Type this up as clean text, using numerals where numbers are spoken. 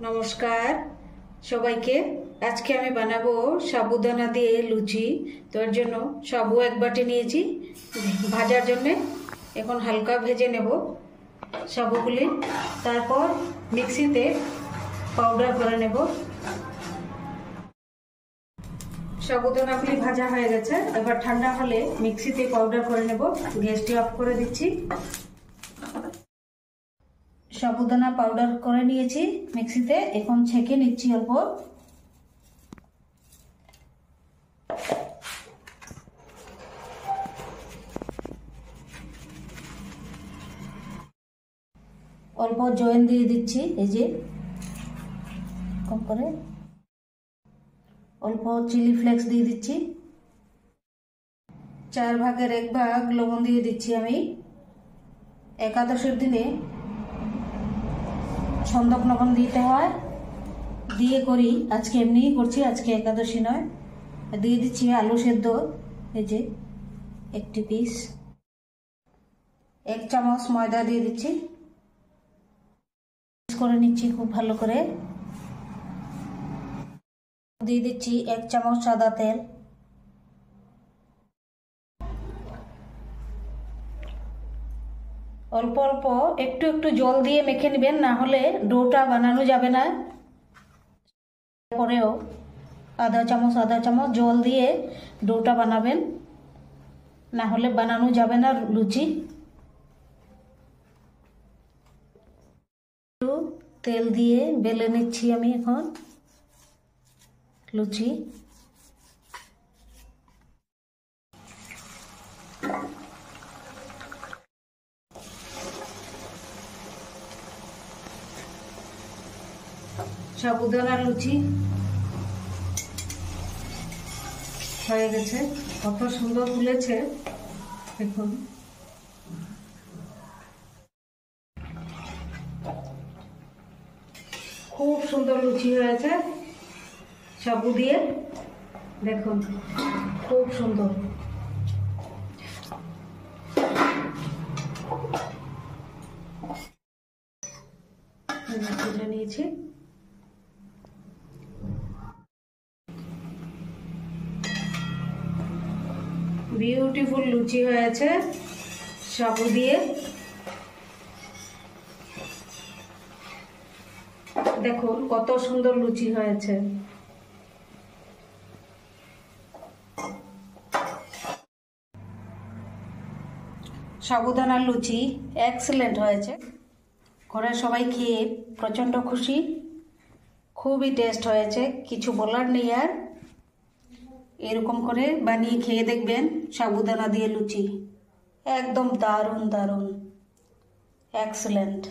নমস্কার সবাইকে। আজকে আমি বানাবো সাবুদানা দিয়ে লুচি। তো এর জন্য সাবু এক বাটি নিয়েছি ভাজার জন্য। এখন হালকা ভেজে নেব সাবুগুলি, তারপর মিক্সিতে পাউডার করে নেব। সাবুদানাগুলি ভাজা হয়ে গেছে, এবার ঠান্ডা হলে মিক্সিতে পাউডার করে নেব। গ্যাসটি অফ করে দিচ্ছি। সাবুদানা পাউডার করে নিয়েছি মিক্সিতে, এখন ছেঁকে নিচ্ছি অল্প। অল্প জয়েন দিয়ে দিচ্ছি, এই যে কম করে। অল্প চিলি ফ্লেক্স দিয়ে দিচ্ছি। 4 ভাগের 1 ভাগ লবণ দিয়ে দিচ্ছি আমি। একাদশের দিনে সন্দক লবণ দিতে হয়, দিয়ে করি। আজকে এমনিই করছি, আজকে একাদশী নয়। দিয়ে দিচ্ছি আলু সেদ্ধ, এই যে 1 পিস। 1 চামচ ময়দা দিয়ে দিচ্ছি, করে নিচ্ছি খুব ভালো করে। দিয়ে দিচ্ছি 1 চামচ সাদা তেল। অল্প অল্প একটু একটু জল দিয়ে মেখে নেবেন, না হলে ডোটা বানানো যাবে না। পরেও আধা চামচ জল দিয়ে ডোটা বানাবেন, না হলে বানানো যাবে না লুচি। একটু তেল দিয়ে বেলে নিচ্ছি আমি এখন লুচি। সাবুদানার লুচি হয়ে গেছে, কত সুন্দর ফুলেছে দেখুন। খুব সুন্দর লুচি হয়েছে সাবু দিয়ে, দেখুন খুব সুন্দর। তুলে নিয়েছি। বিউটিফুল লুচি হয়েছে সাবু দিয়ে, দেখুন কত সুন্দর লুচি হয়েছে। সাবুদানার লুচি এক্সেলেন্ট হয়েছে। ঘরের সবাই খেয়ে প্রচণ্ড খুশি, খুবই টেস্ট হয়েছে, কিছু বলার নেই আর। এরকম করে বানিয়ে খেয়ে দেখবেন সাবুদানা দিয়ে লুচি, একদম দারুণ দারুণ, এক্সেলেন্ট।